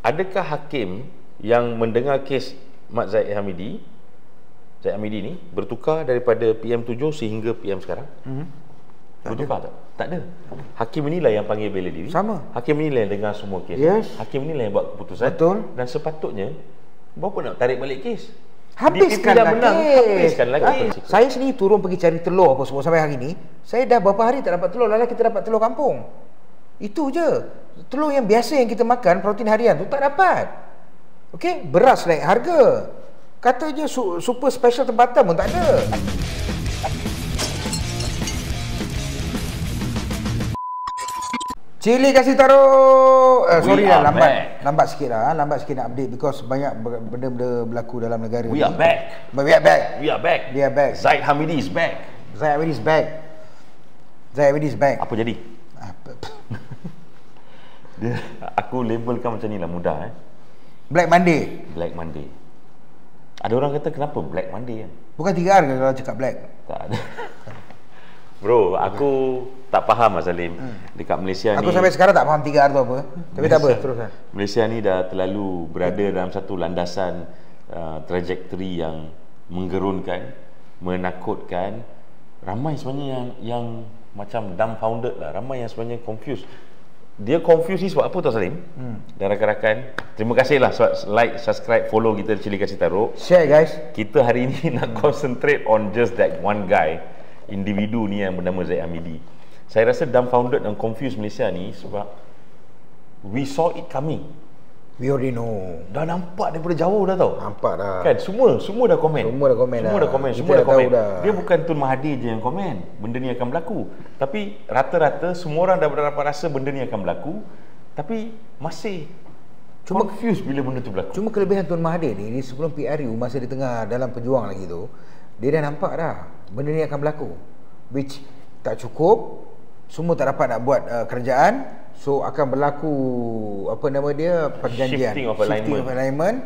adakah hakim yang mendengar kes Mat Zahid Hamidi ni bertukar daripada PM7 sehingga PM sekarang? Bertukar tak? Tak ada. Hakim inilah yang panggil bela diri. Sama. Hakim inilah yang dengar semua kes. Yes. Hakim inilah yang buat keputusan. Betul. Dan sepatutnya berapa nak tarik balik kes? Habiskanlah kes. Habiskanlah kes. Saya sendiri turun pergi cari telur apa semua sampai hari ni. Saya dah berapa hari tak dapat telur. Lala kita dapat telur kampung. Itu je. Telur yang biasa yang kita makan, protein harian tu tak dapat. Okey, beras naik harga. Kata je super special tempatan pun tak ada. Cili kasih taruh sorry lah, lambat sikit lah. Lambat sikit nak update because banyak benda-benda berlaku dalam negara We ni. are back. We are back. We are back. We are back. Zahid Hamidi is back. Zahid Hamidi is back. Zahid Hamidi is back. Apa jadi? Aku labelkan macam ni lah, mudah Black Monday. Black Monday. Ada orang kata kenapa Black Monday kan? Bukan 3 hari kalau cakap black. Tak ada. Bro, aku tak faham Mas Salim. Dekat Malaysia Aku ni, sampai sekarang tak faham 3 hari tu apa. Tapi tak apa, teruskan. Malaysia ni dah terlalu berada dalam satu landasan trajektori yang menggerunkan, menakutkan. Ramai sebenarnya yang macam dumbfounded lah. Ramai yang sebenarnya confused. Dia confused ni sebab apa tau Salim? Dan rakan-rakan, terima kasih lah like, subscribe, follow kita Cili Kasih Taruh. Share guys. Kita hari ni nak concentrate on just that one guy, individu ni yang bernama Zahid Hamidi. Saya rasa dumbfounded dan confused Malaysia ni sebab we saw it coming. We already know. Dah nampak daripada jauh dah tau. Nampak dah. Kan semua dah komen. Semua dah komen. Semua dah komen. Dia bukan Tun Mahathir je yang komen benda ni akan berlaku. Tapi rata-rata semua orang dah dapat rasa benda ni akan berlaku, tapi masih confused bila benda tu berlaku. Cuma kelebihan Tun Mahathir ni sebelum PRU, masa di tengah dalam pejuang lagi tu, dia dah nampak dah benda ni akan berlaku. Which tak cukup, semua tak dapat nak buat kerajaan. So akan berlaku apa nama dia, perjanjian shifting of alignment.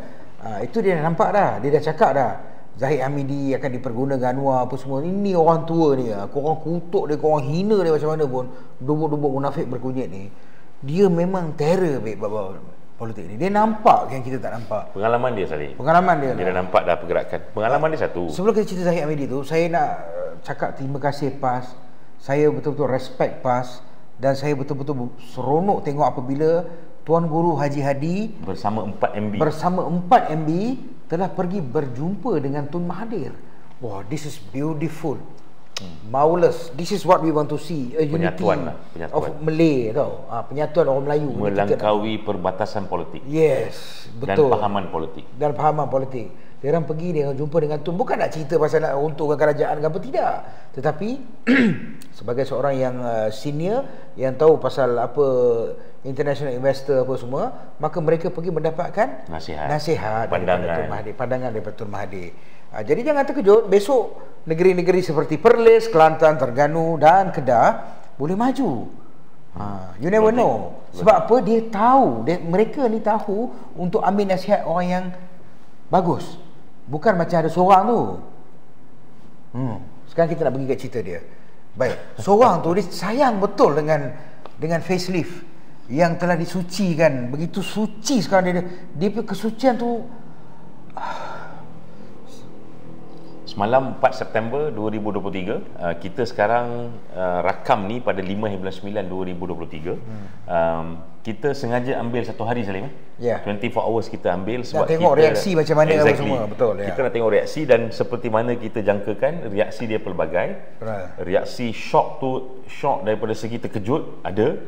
Itu dia dah nampak dah. Dia dah cakap dah Zahid Hamidi akan dipergunakan Anwar apa semua. Ini orang tua ni, korang kutuk dia, korang hina dia macam mana pun, dubuk-dubuk munafik berkunyit ni, dia memang terror bab politik ni. Dia nampak yang kita tak nampak. Pengalaman dia Salih. Pengalaman dia dah nampak dah pergerakan. Pengalaman dia satu. Sebelum kita cerita Zahid Hamidi tu, saya nak cakap terima kasih PAS. Saya betul-betul respect PAS. Dan saya betul-betul seronok tengok apabila Tuan Guru Haji Hadi bersama 4MB telah pergi berjumpa dengan Tun Mahathir. Wah, this is beautiful. Marvelous. This is what we want to see. A unity of Malay tau. Penyatuan orang Melayu. Melangkaui perbatasan politik. Yes, betul. Dan pahaman politik. Dia orang pergi, dia jumpa dengan Tun, bukan nak cerita pasal nak runtuhkan kerajaan ke apa, tidak. Tetapi sebagai seorang yang senior, yang tahu pasal apa international investor apa semua, maka mereka pergi mendapatkan nasihat pandangan daripada Tun Mahathir. Jadi jangan terkejut, besok negeri-negeri seperti Perlis, Kelantan, Terengganu dan Kedah boleh maju. You never know. Sebab apa? Dia tahu, mereka ni tahu untuk ambil nasihat orang yang bagus. Bukan macam ada seorang tu. Sekarang kita nak pergi kat cerita dia. Baik, seorang tu dia sayang betul dengan facelift yang telah disucikan. Begitu suci sekarang dia kesucian tu. Semalam 4 September 2023, kita sekarang rakam ni pada 5/9/2023. Kita sengaja ambil satu hari Salim, 24 hours kita ambil sebab nak tengok reaksi macam mana semua, betul ya. Kita nak tengok reaksi dan seperti mana kita jangkakan, reaksi dia pelbagai. Reaksi shock daripada segi terkejut ada.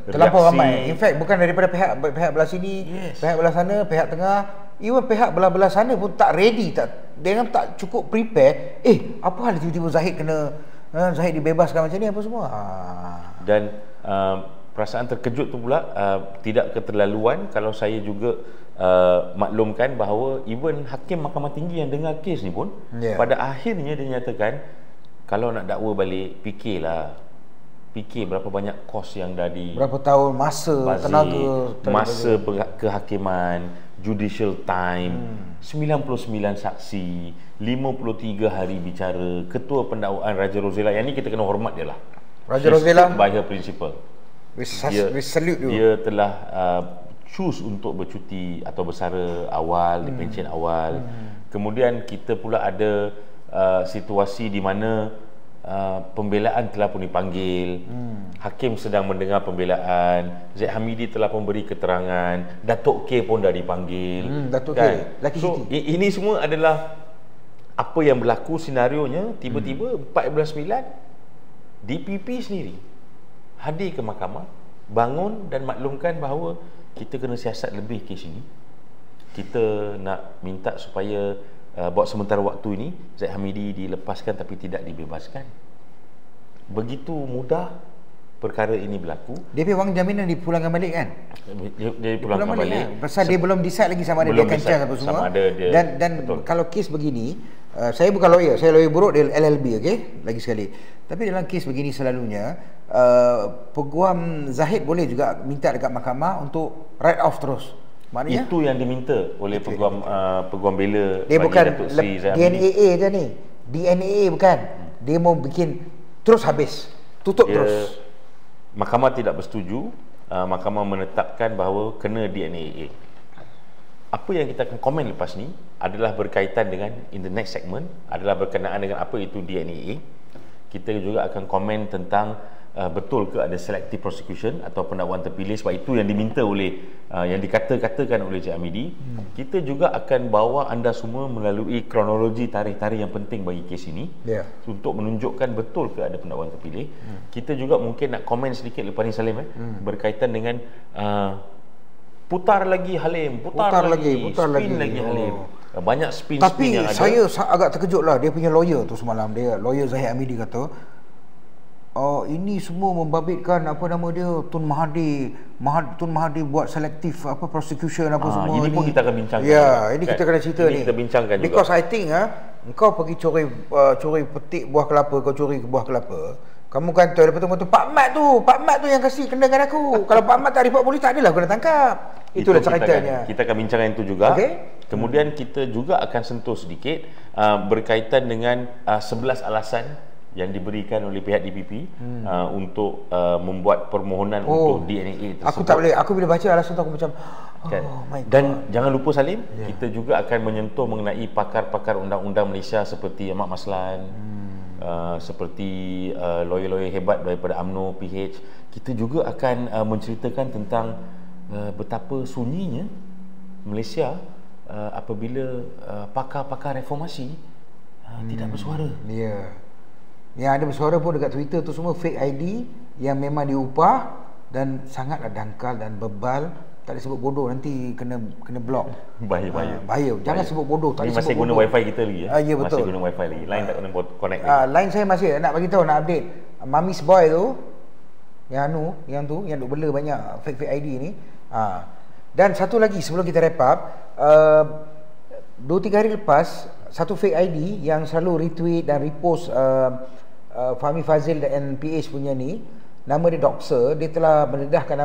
Terlampau ramai. In fact bukan daripada pihak belah sini, pihak belah sana, pihak tengah, even pihak belah sana pun tak ready, dia orang tak cukup prepare. Apa hal tiba-tiba Zahid Zahid dibebaskan macam ni apa semua. Dan perasaan terkejut tu pula tidak keterlaluan kalau saya juga maklumkan bahawa even Hakim Mahkamah Tinggi yang dengar kes ni pun pada akhirnya dia nyatakan kalau nak dakwa balik, fikir berapa banyak kos yang dah berapa tahun masa, tenaga, masa kehakiman, judicial time, 99 saksi, 53 hari bicara, ketua pendakwaan Raja Rosella. Yang ni kita kena hormat dia lah. Raja Rosella by her principle. We salute you. Dia telah choose untuk bercuti atau bersara awal, di pencen awal. Kemudian kita pula ada situasi di mana pembelaan telah pun dipanggil, hakim sedang mendengar pembelaan, Zaid Hamidi telah memberi keterangan, Datuk K pun dah dipanggil, Datuk kan? K, Lucky So City. ini semua adalah apa yang berlaku senarionya. Tiba-tiba 14/9 DPP sendiri hadir ke mahkamah, bangun dan maklumkan bahawa kita kena siasat lebih kes ini. Kita nak minta supaya buat sementara waktu ini Zaid Hamidi dilepaskan tapi tidak dibebaskan. Begitu mudah perkara ini berlaku. Dia punya wang jaminan dipulangkan balik kan? Dia pulangkan balik. Kan? Pasal dia belum decide lagi sama ada dia akan charge apa semua. Dan kalau kes begini, saya bukan lawyer, saya lawyer buruk dia LLB, okey? Lagi sekali. Tapi dalam kes begini selalunya Peguam Zahid boleh juga minta dekat mahkamah untuk write off terus. Maknanya itu yang diminta oleh peguam bela. dia bukan Datuk Seri Zaid Hamidi. DNAA je ni. DNAA bukan. Dia mau bikin terus habis. Tutup terus. Mahkamah tidak bersetuju. Mahkamah menetapkan bahawa kena DNAA. Apa yang kita akan komen lepas ni adalah berkaitan dengan, in the next segment, adalah berkenaan dengan apa itu DNAA. Kita juga akan komen tentang betul ke ada selective prosecution atau pendakwaan terpilih, sebab itu yang diminta oleh yang dikatakan oleh Zaid Hamidi. Kita juga akan bawa anda semua melalui kronologi tarikh-tarikh yang penting bagi kes ini, untuk menunjukkan betul ke ada pendakwaan terpilih. Kita juga mungkin nak komen sedikit lepas ni Salim, berkaitan dengan putar lagi Halim, putar lagi Halim. Banyak spin Tapi yang ada. saya agak terkejut lah. Dia punya lawyer tu semalam, dia lawyer Zahid Hamidi kata ini semua membabitkan apa nama dia, Tun Mahathir buat selektif apa prosecution apa semua. Ini pun kita akan bincangkan. Ya, ini kita kena cerita ni. Kita bincangkan juga. Because I think engkau pergi curi petik buah kelapa, kau curi buah kelapa. Kamu kan tahu betul-betul Pak Mat tu yang kasih kenangan aku. Kalau Pak Mat tak report polis, tak adalah kena tangkap. Itulah ceritanya. Kita akan bincangkan itu juga. Okay. Kemudian kita juga akan sentuh sedikit berkaitan dengan 11 alasan yang diberikan oleh pihak DPP untuk membuat permohonan untuk DNAA tersebut. Aku tak boleh. Aku bila baca alasan tu aku macam kan? My God. Dan jangan lupa Salim, kita juga akan menyentuh mengenai pakar-pakar undang-undang Malaysia seperti Ahmad Maslan, seperti lawyer-lawyer hebat daripada UMNO, PH. Kita juga akan menceritakan tentang betapa sunyinya Malaysia apabila pakar-pakar reformasi tidak bersuara. Ya. Yang ada bersuara pun dekat Twitter tu semua fake ID yang memang diupah dan sangatlah dangkal dan bebal. Tak boleh sebut bodoh, nanti kena block. Bahaya. Bahaya. Jangan sebut bodoh. Tak Ini boleh masih sebut guna bodoh. wifi kita lagi ya. Ya betul. Masih guna wifi lagi. Line tak kena connect lagi. Line saya masih nak bagi tahu, nak update. Mami's boy tu yang duk bela banyak fake ID ni. Dan satu lagi sebelum kita wrap up, 2-3 hari lepas satu fake ID yang selalu retweet dan repost Fahmi Fazil dan PH punya ni, nama dia Doxer, dia telah mendedahkan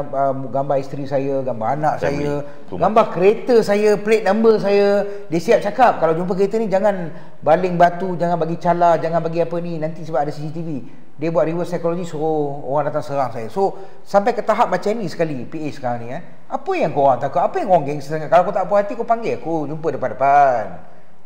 gambar isteri saya, gambar anak saya, gambar kereta saya, plate number saya. Dia siap cakap kalau jumpa kereta ni jangan baling batu, jangan bagi cala, jangan bagi apa ni, nanti sebab ada CCTV. Dia buat reverse psychology, suruh orang datang serang saya. So sampai ke tahap macam ni sekali PH sekarang ni. Apa yang kau orang takut? Apa yang kau orang gangster sangat? Kalau kau tak puas hati, kau panggil aku, jumpa depan-depan.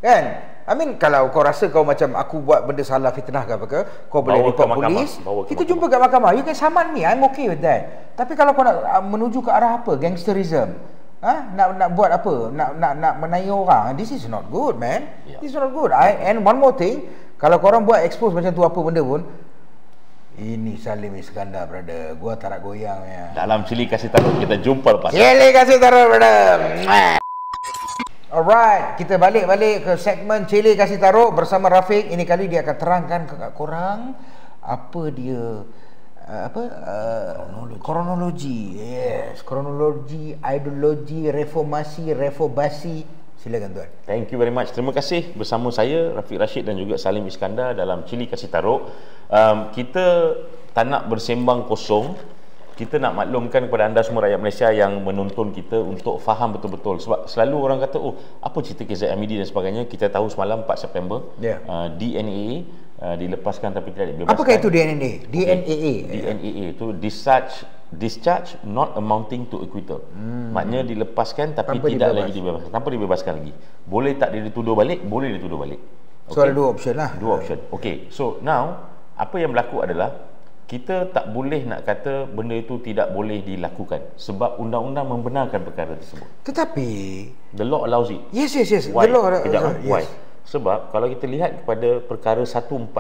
Kan? I mean, kalau kau rasa kau macam aku buat benda salah, fitnah ke apa ke, kau boleh report polis, kita jumpa kat mahkamah. You can summon me, I'm okay with that. Tapi kalau kau nak menuju ke arah apa, gangsterism, nak buat apa, nak menaik orang, this is not good, man. This is not good. And one more thing, kalau korang buat expose macam tu apa benda pun, ini Salim Iskandar, brother. Gua tak nak goyang ya. Dalam Cili Kasih Taruh kita jumpa lepas. Cili Kasih Taruh, brother. Alright, kita balik ke segmen Cili Kasih Taruh bersama Rafiq. Ini kali dia akan terangkan kepada korang apa dia kronologi. Yes, kronologi, ideologi, reformasi, reformasi. Silakan tuan. Thank you very much. Terima kasih bersama saya Rafiq Rashid dan juga Salim Iskandar dalam Cili Kasih Taruh. Kita tak nak bersembang kosong. Kita nak maklumkan kepada anda semua rakyat Malaysia yang menonton kita untuk faham betul-betul. Sebab selalu orang kata, apa cerita kes Zaid Hamidi dan sebagainya. Kita tahu semalam 4 September DNAA dilepaskan tapi tidak dibebaskan. Apakah itu DNAA? DNAA DNAA itu Discharge discharge not amounting to acquittal. Maknanya dilepaskan tapi Tanpa tidak dibebas. lagi dibebaskan, tanpa dibebaskan lagi. Boleh tak dia dituduh balik? Boleh dituduh balik. So ada dua option lah. Dua option. Okay, so now apa yang berlaku adalah kita tak boleh nak kata benda itu tidak boleh dilakukan sebab undang-undang membenarkan perkara tersebut. Tetapi The law allows it. yes. Why? The law, Kejap, yes. why? Sebab kalau kita lihat kepada perkara 145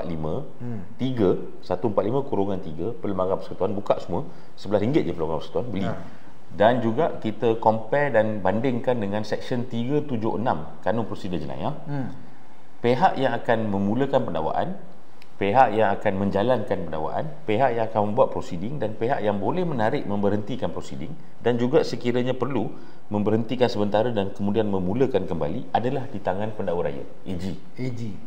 Perlembagaan Persekutuan, buka semua RM11 je Perlembagaan Persekutuan, beli. Dan juga kita compare dan bandingkan dengan Seksyen 376 Kanun Prosedur Jenayah. Pihak yang akan memulakan pendakwaan, pihak yang akan menjalankan pendakwaan, pihak yang akan membuat prosiding dan pihak yang boleh menarik memberhentikan prosiding dan juga sekiranya perlu memberhentikan sementara dan kemudian memulakan kembali adalah di tangan pendakwa raya, AG.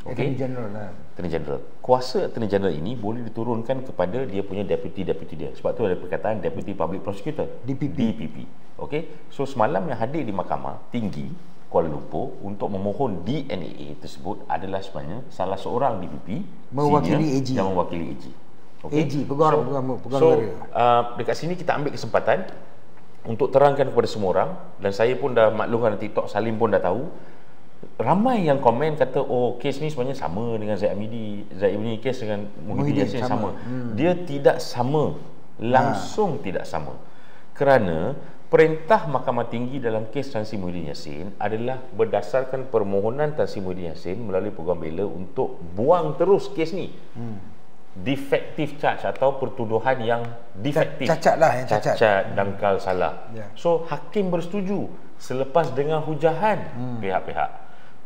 Attorney General lah. Attorney General. Kuasa Attorney General ini boleh diturunkan kepada dia punya deputy dia. Sebab tu ada perkataan Deputy Public Prosecutor, DPP. Okey. So semalam yang hadir di Mahkamah Tinggi Kuala Lumpur untuk memohon DNAA tersebut adalah sebenarnya salah seorang DPP mewakili AG. yang mewakili AG. Okay? AG, peguam negara. Dekat sini kita ambil kesempatan untuk terangkan kepada semua orang, dan saya pun dah maklumkan TikTok, Salim pun dah tahu. Ramai yang komen kata, oh kes ni sebenarnya sama dengan Zaid Hamidi. Zaid punya kes dengan Muhyiddin Yassin sama. Dia tidak sama. Langsung tidak sama. Kerana perintah Mahkamah Tinggi dalam kes Tan Sri Muhyiddin Yassin adalah berdasarkan permohonan Tan Sri Muhyiddin Yassin melalui peguam bela untuk buang terus kes ni. Defective charge atau pertuduhan yang defektif. Cacat lah, yang cacat. Dangkal salah. So hakim bersetuju selepas dengar hujahan pihak-pihak.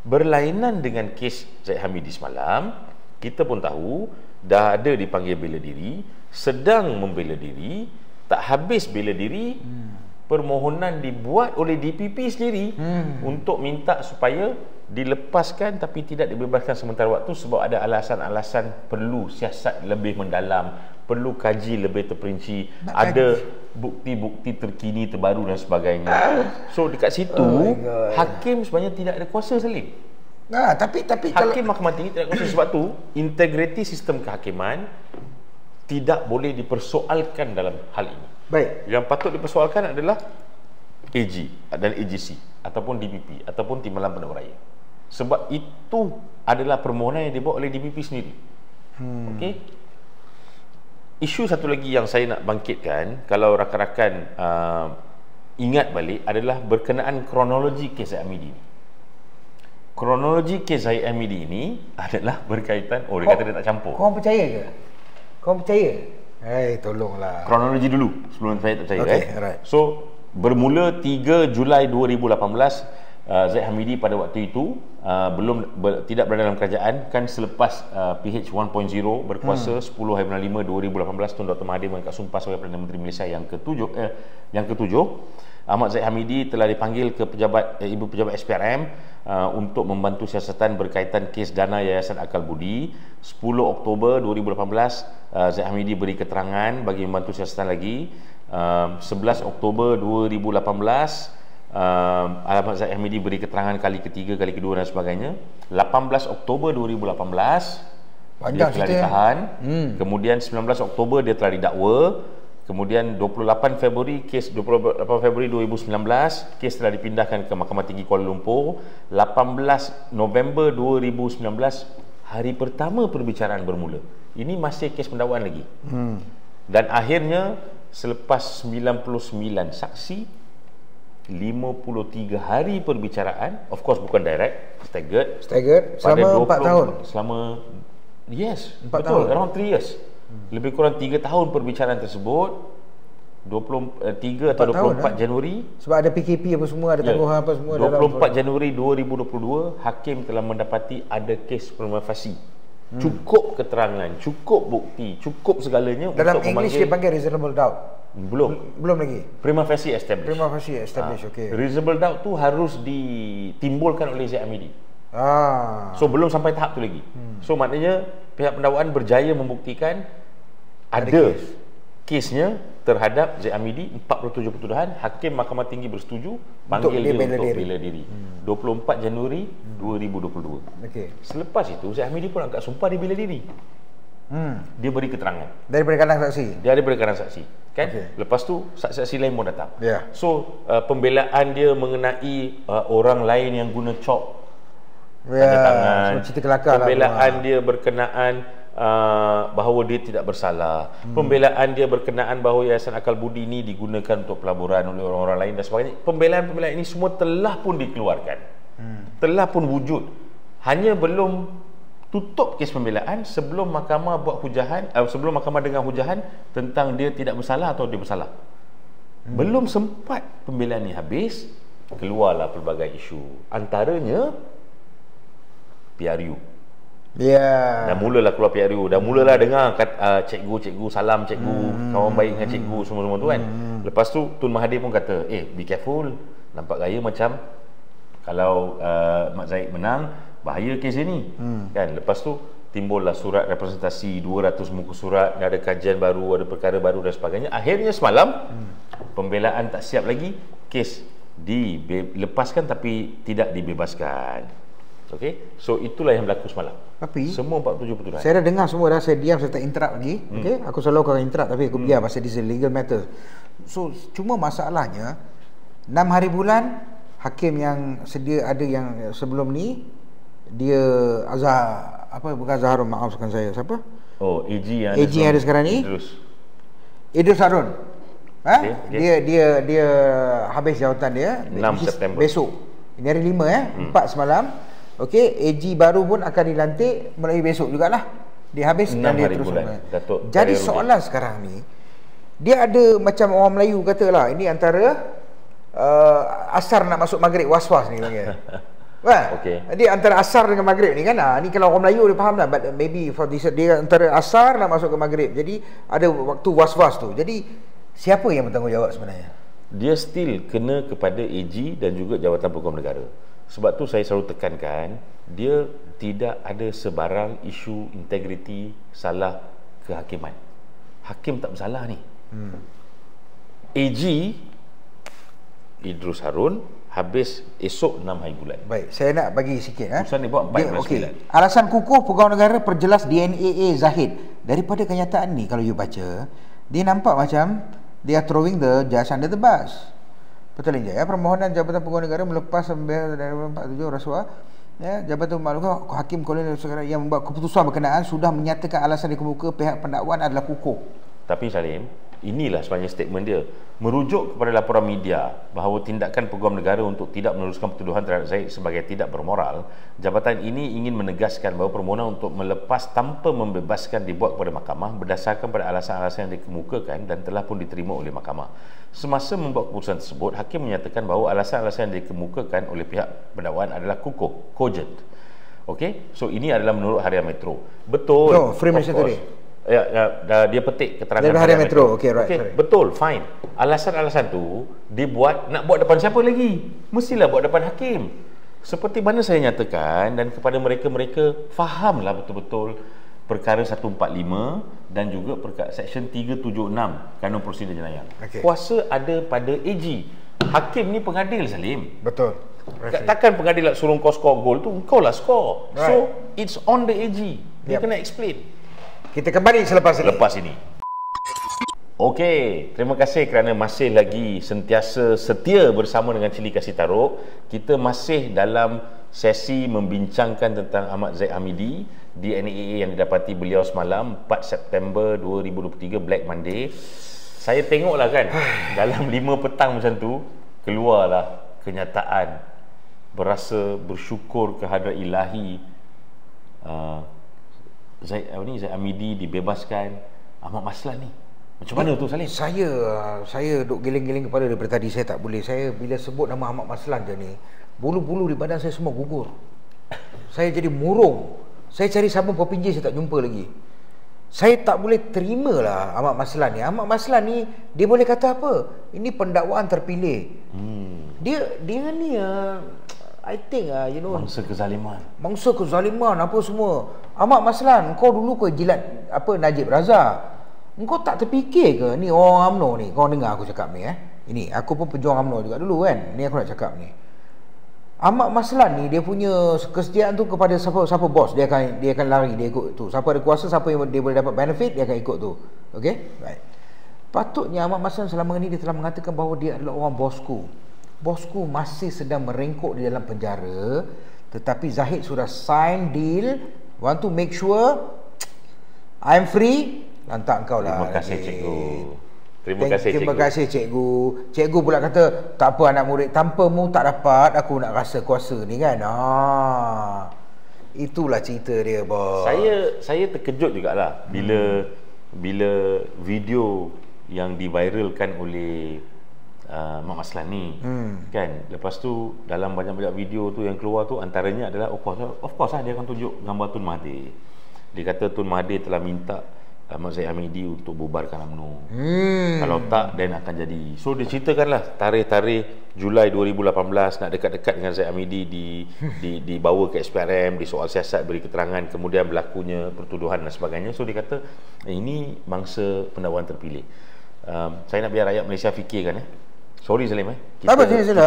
Berlainan dengan kes Zaid Hamidi semalam, kita pun tahu dah ada dipanggil bela diri, sedang membela diri, tak habis bela diri, permohonan dibuat oleh DPP sendiri untuk minta supaya dilepaskan tapi tidak dibebaskan sementara waktu sebab ada alasan-alasan perlu siasat lebih mendalam, perlu kaji lebih terperinci, ada bukti-bukti terkini terbaru dan sebagainya. So dekat situ hakim sebenarnya tidak ada kuasa, Salim. Tapi Hakim Mahkamah Tinggi tidak ada kuasa. Sebab tu integriti sistem kehakiman tidak boleh dipersoalkan dalam hal ini. baik. Yang patut dipersoalkan adalah AG dan AGC ataupun DPP ataupun Timbalan Pendakwa Raya. Sebab itu adalah permohonan yang dibuat oleh DPP sendiri. Okey. Isu satu lagi yang saya nak bangkitkan, kalau rakan-rakan ingat balik, adalah berkenaan kronologi kes Zaid Hamidi. Kronologi kes Zaid Hamidi ini adalah berkaitan, dia kata dia tak campur. Korang percaya ke? Korang percaya? Tolonglah. Kronologi dulu sebelum saya tak percaya. Okay, alright. So bermula 3 Julai 2018, Zaid Hamidi pada waktu itu tidak berada dalam kerajaan, kan selepas PH 1.0 berkuasa 10 hari bulan 5 2018, Tun Dr. Mahathir mengangkat sumpah sebagai Perdana Menteri Malaysia yang ketujuh. Ahmad Zaid Hamidi telah dipanggil ke Ibu Pejabat SPRM untuk membantu siasatan berkaitan kes dana Yayasan Akal Budi. 10 Oktober 2018 Zaid Hamidi beri keterangan bagi membantu siasatan lagi. 11 Oktober 2018 Ahmad Zaid Hamidi beri keterangan kali ketiga, kali kedua dan sebagainya. 18 Oktober 2018 dia telah ditahan. Kemudian 19 Oktober dia telah didakwa. Kemudian 28 Februari 2019 kes telah dipindahkan ke Mahkamah Tinggi Kuala Lumpur. 18 November 2019 hari pertama perbicaraan bermula. Ini masih kes pendakwaan lagi. Dan akhirnya selepas 99 saksi, 53 hari perbicaraan, of course bukan direct, staggered selama 4 tahun. Selama 4 betul, tahun. around 3 years. Lebih kurang 3 tahun perbicaraan tersebut. 23 atau 24 Januari. Sebab ada PKP apa semua, ada tangguhan apa semua. 24 Januari 2022 hakim telah mendapati ada kes prima facie. Cukup keterangan, cukup bukti, cukup segalanya dalam untuk English dia panggil reasonable doubt. Belum lagi. Prima facie established. Okey. Reasonable doubt tu harus ditimbulkan oleh Zaid Hamidi. So belum sampai tahap tu lagi. So maknanya pihak pendakwaan berjaya membuktikan ada kesnya terhadap Zaid Hamidi, 47 pertuduhan. Hakim Mahkamah Tinggi bersetuju panggil dia untuk bela diri. 24 Januari 2022. Okey. Selepas itu Zaid Hamidi pun angkat sumpah dia bela diri. Dia beri keterangan Daripada kalangan saksi. dia ada berdekatan saksi kan. Okey. Lepas tu saksi-saksi lain pun datang. Ya. So pembelaan dia mengenai orang lain yang guna cop tanda Ya, tangan, semua cerita kelakar lah. pembelaan dia berkenaan bahawa dia tidak bersalah, pembelaan dia berkenaan bahawa Yayasan Akal Budi ini digunakan untuk pelaburan oleh orang-orang lain dan sebagainya. Pembelaan-pembelaan ini semua telah pun dikeluarkan, telah pun wujud, hanya belum tutup kes pembelaan sebelum mahkamah buat hujahan, sebelum mahkamah dengar hujahan tentang dia tidak bersalah atau dia bersalah. Belum sempat pembelaan ni habis, keluarlah pelbagai isu, antaranya PRU. Ya. Dah mulalah keluar PRU, dah mulalah dengar cikgu, salam cikgu, kawan baik dengan cikgu, semua-semua tu kan. Lepas tu Tun Mahathir pun kata, be careful, nampak gaya macam kalau Mak Zaid menang, bahaya kes ini. Kan. Lepas tu timbullah surat representasi 200 muka surat, ada kajian baru, ada perkara baru dan sebagainya. Akhirnya semalam pembelaan tak siap lagi, kes dilepaskan tapi tidak dibebaskan. Okey, so itulah yang berlaku semalam. Tapi Semua 47 putusan. saya dah dengar semua dah, saya diam, saya tak interrupt ni. Okey, aku selalu akan interrupt tapi aku biar pasal this is a legal matter. So cuma masalahnya 6 hari bulan hakim yang sedia ada yang sebelum ni dia bukan Azharun, maafkan saya, siapa? Oh, AG yang AG yang ada sekarang ni? Idrus Harun. Okay. Dia habis jawatan dia 6 September. besok. Ini hari 5 4 semalam. Okey, AG baru pun akan dilantik mulai besok jugalah. Dia habis 6 dan dia hari terus. bulan. Datuk Jadi Khairudin. soalan sekarang ni, dia ada macam orang Melayu katalah, ini antara asar nak masuk maghrib, was-was ni panggil. Wah, Okey. dia antara asar dengan maghrib ni kan. Ni kalau orang Melayu dia faham lah, but maybe for this, dia antara asar nak masuk ke maghrib. Jadi ada waktu was-was tu. Jadi siapa yang bertanggungjawab sebenarnya? Dia still kena kepada AG dan juga Jabatan Peguam Negara. Sebab tu saya selalu tekankan, dia tidak ada sebarang isu integriti salah kehakiman. Hakim tak bersalah ni. AG Idrus Harun habis esok 6 hari bulan. Baik, saya nak bagi sikit. Putusan ni buat 14 bulan. Alasan kukuh Peguam Negara perjelas DNAA Zahid. Daripada kenyataan ni kalau you baca, dia nampak macam they are throwing the judge under the bus. Betul tak? Permohonan Jabatan Peguam Negara melepas 47 rasuah. Jabatan Maklumat Hakim Kolonial Negara yang membuat keputusan berkenaan sudah menyatakan alasan dikemuka pihak pendakwaan adalah kukuh. Tapi Salim, inilah sebenarnya statement dia, merujuk kepada laporan media bahawa tindakan Peguam Negara untuk tidak meneruskan pertuduhan terhadap Zaid sebagai tidak bermoral. Jabatan ini ingin menegaskan bahawa permohonan untuk melepas tanpa membebaskan dibuat kepada mahkamah berdasarkan pada alasan-alasan yang dikemukakan dan telah pun diterima oleh mahkamah. Semasa membuat keputusan tersebut, hakim menyatakan bahawa alasan-alasan yang dikemukakan oleh pihak pendakwaan adalah kukuh, cogent. Okey, so ini adalah menurut Harian Metro. Betul. No, Free Malaysia Today. Dia petik keterangan Dari Harian Metro. Okey, right. Okay, Sorry. betul, fine. Alasan-alasan tu dibuat, nak buat depan siapa lagi? Mestilah buat depan hakim. Seperti mana saya nyatakan, dan kepada mereka-mereka, fahamlah betul-betul perkara 145 dan juga section 376 Kanun Prosedur Jenayah. Okey. Kuasa ada pada AG. Hakim ni pengadil, Salim. Betul. Takkan pengadil nak suruh kau score gol tu, kau lah score. Right. So it's on the AG. Dia Yep. kena explain. Kita kembali selepas ini. Okey, terima kasih kerana masih lagi sentiasa setia bersama dengan Cili Kasih Taruk. Kita masih dalam sesi membincangkan tentang Ahmad Zaid Hamidi, DNAA yang didapati beliau semalam 4 September 2023, Black Monday. Saya tengoklah kan, dalam 5 petang macam tu, keluarlah kenyataan berasa bersyukur kehadrat ilahi. Zaid Hamidi dibebaskan, Ahmad Maslan ni. Macam mana tu Salim? Saya duk giling-giling kepala daripada tadi, saya tak boleh. Saya bila sebut nama Ahmad Maslan je ni, bulu-bulu di badan saya semua gugur. Saya jadi murung. Saya cari sabun popinjay saya tak jumpa lagi. Saya tak boleh terima lah Ahmad Maslan ni. Ahmad Maslan ni, dia boleh kata apa? Ini pendakwaan terpilih. Dia ni I think Mangsa kezaliman apa semua. Ahmad Maslan, kau dulu kau jilat apa Najib Razak. Engkau tak terfikir ke ni orang UMNO ni? Kau dengar aku cakap ni Ini aku pun pejuang UMNO juga dulu kan. Ni aku nak cakap ni. Ahmad Maslan ni dia punya kesetiaan tu kepada siapa bos, dia akan lari, dia ikut tu. Siapa ada kuasa, siapa yang dia boleh dapat benefit, dia akan ikut tu. Okey? Right. Patutnya Ahmad Maslan selama ini dia telah mengatakan bahawa dia adalah orang bosku. Bosku masih sedang merengkok di dalam penjara, tetapi Zahid sudah sign deal, want to make sure I'm free, lantak kau lah. Terima kasih cikgu. Terima kasih cikgu. Cikgu pula kata, tak apa anak murid, tanpamu tak dapat aku nak rasa kuasa ni kan. Itulah cerita dia, bos. Saya terkejut jugalah bila video yang diviralkan oleh Mak Maslan ni kan. Lepas tu dalam banyak-banyak video tu yang keluar tu, antaranya adalah of course lah dia akan tunjuk gambar Tun Mahathir. Dia kata Tun Mahathir telah minta Ahmad Zahid Hamidi untuk bubarkan UMNO. Kalau tak, then akan jadi. So dia ceritakanlah tarikh-tarikh Julai 2018 nak dekat-dekat dengan Zahid Hamidi dibawa ke SPRM, di soal siasat beri keterangan, kemudian berlakunya pertuduhan dan sebagainya. So dia kata ini mangsa pendakwaan terpilih. Saya nak biar rakyat Malaysia fikirkan Sorry Salim kita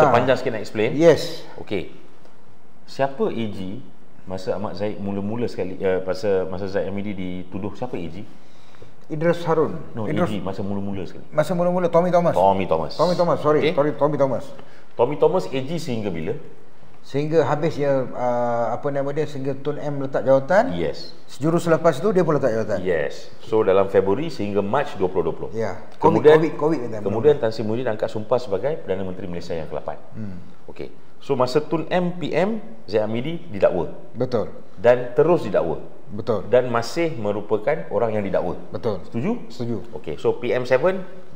panjang sikit nak explain. Yes. Okey. Siapa AG masa Ahmad Zahid mula-mula sekali masa Zahid Hamidi dituduh, siapa AG? Idrus Harun. No, AG masa mula-mula sekali. Masa mula-mula Tommy Thomas. Tommy Thomas, sorry. Okay. Tommy Thomas. Tommy Thomas AG sehingga bila? Sehingga habisnya sehingga Tun M letak jawatan. Yes. Sejurus selepas itu dia pun letak jawatan. Yes. So dalam Februari sehingga Mac 2020. Ya. Kemudian Tan Sri Muhyiddin angkat sumpah sebagai Perdana Menteri Malaysia yang ke-8. Okey. So masa Tun M PM, Zahid Hamidi didakwa. Betul. Dan terus didakwa. Betul. Dan masih merupakan orang yang didakwa. Betul. Setuju? Setuju. Okey. So PM7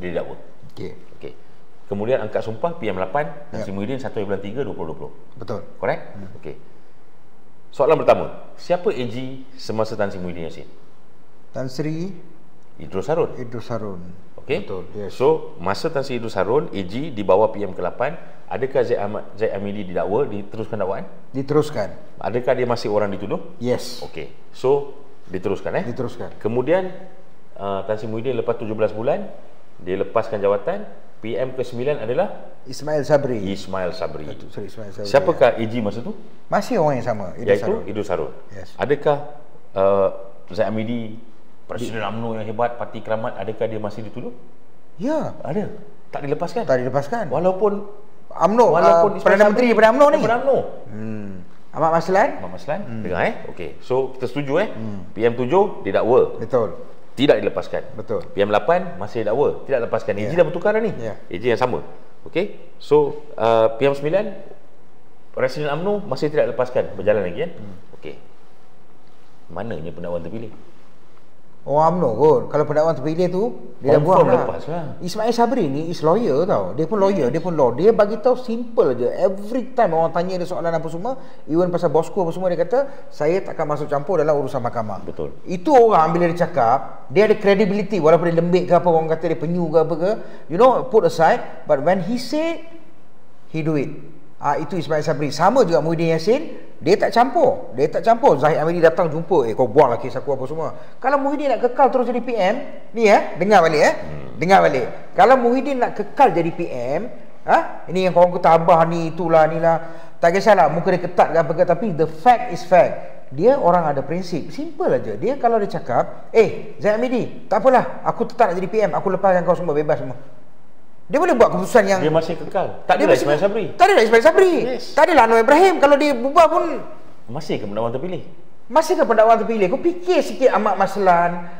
dia didakwa. Okey. Kemudian angkat sumpah PM8 Tan Sri Muhyiddin 1 bulan 3 2020. Betul. Correct? Okey. Soalan pertama, siapa AG semasa Tan Sri Muhyiddin Yassin? Tan Sri Idrus Harun. Okey. Betul. Yes. So masa Tan Sri Idrus Harun AG di bawah PM ke-8, adakah Zahid Hamidi didakwa, diteruskan dakwaan? Diteruskan. Adakah dia masih orang dituduh? Yes. Okey. So diteruskan Diteruskan. Kemudian Tan Sri Muhyiddin lepas 17 bulan dia lepaskan jawatan. PM ke-9 adalah Ismail Sabri. Ismail Sabri. Ismail Sabri. Siapakah AG masa tu? Masih orang yang sama, iaitu Idrus Harun. Yes. Adakah Zahid Hamidi Presiden UMNO yang hebat, Parti Keramat, adakah dia masih dituduh? Ya, ada. Tak dilepaskan. Walaupun Perdana Menteri daripada UMNO ni. Ahmad Maslan. Dengar okey. So kita setuju PM7 didakwa. Betul. Tidak dilepaskan. Betul. PM8 masih didakwa, tidak lepaskan. AG dah bertukar dah ni. AG yang sama. Okey. So PM9 Presiden UMNO masih tidak lepaskan, berjalan lagi kan? Okey. Mananya pendakwaan terpilih? Orang UMNO kot. Kalau pendakwaan terpilih tu dia dah buang lah. Ismail Sabri ni is lawyer tau. Dia pun lawyer, dia pun law. Dia bagi tahu simple je. Every time orang tanya dia soalan apa semua, even pasal bosku apa semua, dia kata saya takkan masuk campur dalam urusan mahkamah. Betul. Itu orang bila dia cakap, dia ada credibility walaupun dia lembik ke apa, orang kata dia penyu ke apa ke, you know, put aside, but when he say he do it. Itu Ismail Sabri. Sama juga Muhyiddin Yassin, dia tak campur. Zahid Hamidi datang jumpa, kau buanglah kes aku apa semua. Kalau Muhyiddin nak kekal terus jadi PM, ni dengar balik. Kalau Muhyiddin nak kekal jadi PM, ini yang korang kata abah ni itulah inilah, tak kisahlah muka dia ketat ke apa ke, tapi the fact is fact. Dia orang ada prinsip. Simple aja. Dia kalau dia cakap, Zahid Hamidi, tak apalah, aku tetap nak jadi PM, aku lepaskan kau semua, bebas semua. Dia boleh buat keputusan yang dia masih kekal. Tak ada Ismail Sabri. Yes. Tak ada Anwar Ibrahim. Kalau dia bubar pun masih ke pendakwaan terpilih? Kau fikir sikit Ahmad Maslan.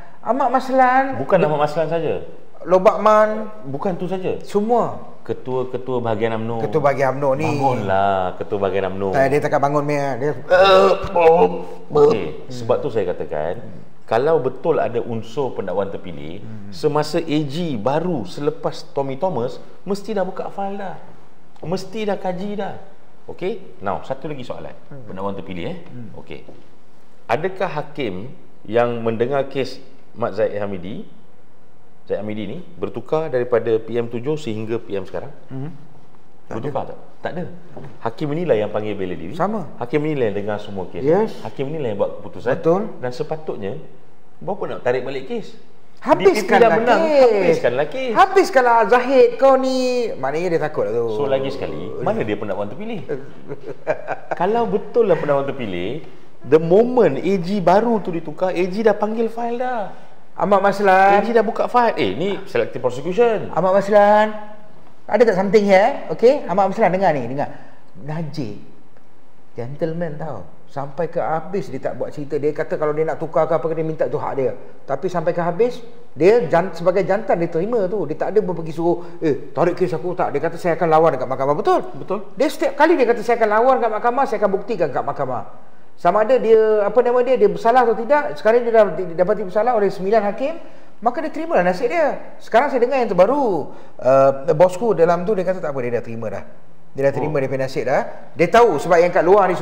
Bukan Ahmad Maslan saja. Lobakman, bukan tu saja. Semua ketua bahagian UMNO. Ketua bahagian UMNO ni. Bangunlah ketua bahagian UMNO. Dia takkan bangun dia. Okey, sebab tu saya katakan kalau betul ada unsur pendakwaan terpilih, semasa AG baru selepas Tommy Thomas, mesti dah buka file dah. Mesti dah kaji dah. Okey? Now, satu lagi soalan. Pendakwaan terpilih Okey. Adakah hakim yang mendengar kes Mat Zahid Hamidi ni bertukar daripada PM7 sehingga PM sekarang? Bertukar tak? Tak ada. Hakim inilah yang panggil bela diri. Sama. Hakim inilah yang dengar semua kes. Yes. Hakim inilah yang buat keputusan. Betul. Dan sepatutnya berapa nak tarik balik kes? Habiskanlah Zahid, kau ni. Maknanya dia takut lah tu. So lagi sekali, mana dia pendakwan terpilih? Kalau betul lah pendakwan terpilih, the moment AG baru tu ditukar, AG dah panggil file dah. Ahmad Maslan, AG dah buka file. Ni selective prosecution. Ahmad Maslan, ada tak something here? Okay, Ahmad Maslan dengar ni, dengar. Najib gentleman tau. Sampai ke habis dia tak buat cerita. Dia kata kalau dia nak tukar ke apa, dia minta tu hak dia. Tapi sampai ke habis, dia sebagai jantan dia terima tu. Dia tak ada pergi suruh, tarik kes aku, tak. Dia kata saya akan lawan dekat mahkamah. Betul? Betul. Dia setiap kali dia kata saya akan lawan dekat mahkamah, saya akan buktikan dekat mahkamah. Sama ada dia, apa nama dia bersalah atau tidak. Sekarang dia dah dapati bersalah oleh 9 hakim, maka dia terimalah nasib dia. Sekarang saya dengar yang terbaru, bosku dalam tu dia kata tak apa, dia dah terima dah. Dia dah terima dia punya nasib dah. Dia tahu sebab yang kat luar ni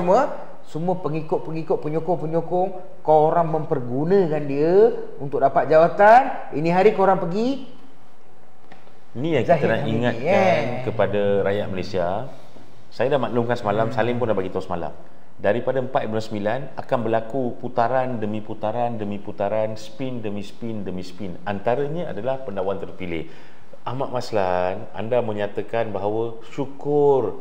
semua pengikut-pengikut, penyokong-penyokong, korang mempergunakan dia untuk dapat jawatan. Ini hari korang pergi. Ni yang kita nak ingatkan kepada rakyat Malaysia. Saya dah maklumkan semalam, Salim pun dah bagi tahu semalam. Daripada 4 bulan 9 akan berlaku putaran demi putaran demi putaran, spin demi spin demi spin. Antaranya adalah pendakwan terpilih. Ahmad Maslan, anda menyatakan bahawa syukur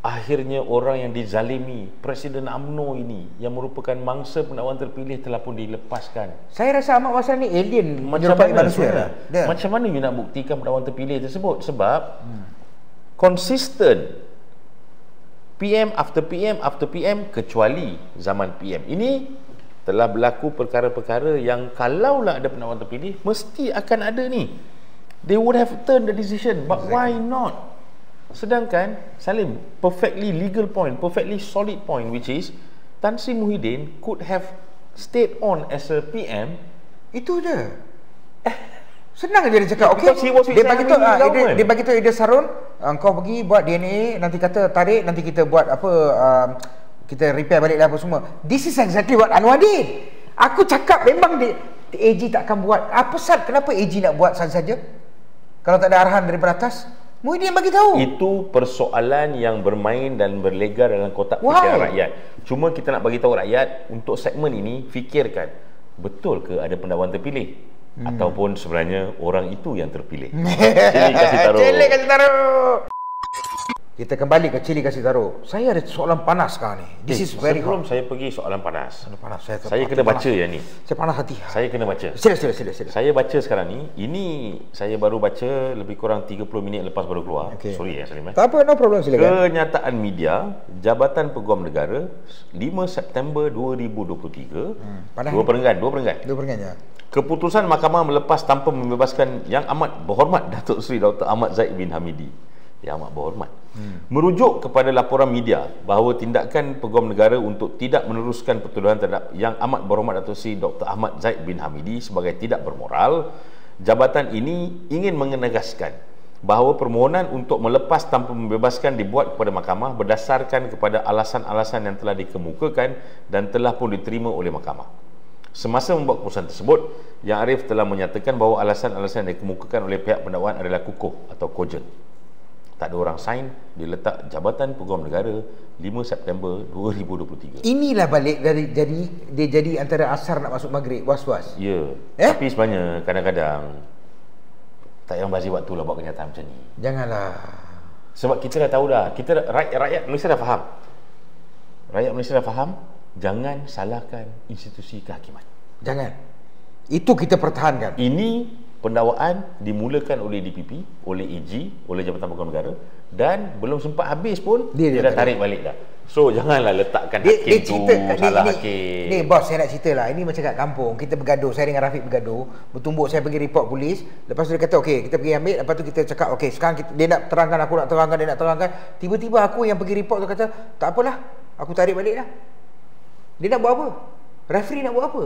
akhirnya orang yang dizalimi, Presiden UMNO ini yang merupakan mangsa pendakwan terpilih telah pun dilepaskan. Saya rasa Ahmad Maslan ni alien menyerupai manusia. Macam mana you nak buktikan pendakwan terpilih tersebut? Sebab konsisten PM after PM after PM, kecuali zaman PM ini telah berlaku perkara-perkara yang kalaulah ada pendakwan terpilih mesti akan ada ni. They would have turned the decision, but why not? Sedangkan Salim, perfectly legal point, perfectly solid point, which is Tan Sri Muhyiddin could have stayed on as a PM. Itu je. Senang je dia cakap, okey. Dia bagi tu Ida Sarun, kau pergi buat DNA, nanti kata tarik, nanti kita buat apa, kita repair balik lah apa semua. This is exactly what Anwar did. Aku cakap memang AG tak akan buat. Apa sat kenapa AG nak buat saja-saja? Kalau tak ada arahan daripada atas, Muhyiddin bagi tahu. Itu persoalan yang bermain dan berlegar dalam kotak fikiran rakyat. Cuma kita nak bagi tahu rakyat, untuk segmen ini fikirkan, betul ke ada pendakwan terpilih? Ataupun sebenarnya orang itu yang terpilih? Cili kasih taruh. Kita kembali ke Cili kasih taruh. Saya ada soalan panas sekarang ni. This is very sebelum hot. Saya pergi soalan panas. Saya kena baca yang ni. Saya panas hati. Saya kena baca. Sila. Saya baca sekarang ni. Ini saya baru baca lebih kurang 30 minit lepas baru keluar. Sorry ya Salim. Tak apa, no problem, silakan. Kenyataan media Jabatan Peguam Negara 5 September 2023. Dua perenggan ya. Keputusan mahkamah melepas tanpa membebaskan Yang Amat Berhormat Datuk Seri Dr. Ahmad Zaid bin Hamidi. Yang amat berhormat. Merujuk kepada laporan media bahawa tindakan Peguam Negara untuk tidak meneruskan pertuduhan terhadap Yang Amat Berhormat Datuk Seri Dr. Ahmad Zaid bin Hamidi sebagai tidak bermoral, jabatan ini ingin menegaskan bahawa permohonan untuk melepas tanpa membebaskan dibuat kepada mahkamah berdasarkan kepada alasan-alasan yang telah dikemukakan dan telah pun diterima oleh mahkamah. Semasa membuat keputusan tersebut, Yang Arif telah menyatakan bahawa alasan-alasan yang dikemukakan oleh pihak pendakwaan adalah kukuh atau cogent. Tak ada orang sign, diletak Jabatan Peguam Negara 5 September 2023. Inilah balik dari dia jadi antara asar nak masuk maghrib, was-was. Ya. Tapi sebenarnya kadang-kadang tak payah bagi waktu lah buat kenyataan macam ni. Janganlah. Sebab kita dah tahu dah, rakyat Malaysia dah faham. Rakyat Malaysia dah faham, jangan salahkan institusi kehakiman. Jangan. Itu kita pertahankan. Ini pendakwaan dimulakan oleh DPP, oleh AG, oleh Jabatan Peguam Negara, dan belum sempat habis pun dia dah tarik balik dah. So janganlah letakkan hakim tu salah hakim. Ni bos, saya nak cerita lah. Ini macam kat kampung, kita bergaduh, saya dengan Rafiq bergaduh, bertumbuk, saya pergi report polis. Lepas tu dia kata okey, kita pergi ambil. Lepas tu kita cakap okey, sekarang dia nak terangkan, aku nak terangkan, dia nak terangkan. Tiba-tiba aku yang pergi report tu kata, tak apalah, aku tarik balik lah. Dia nak buat apa? Referee nak buat apa?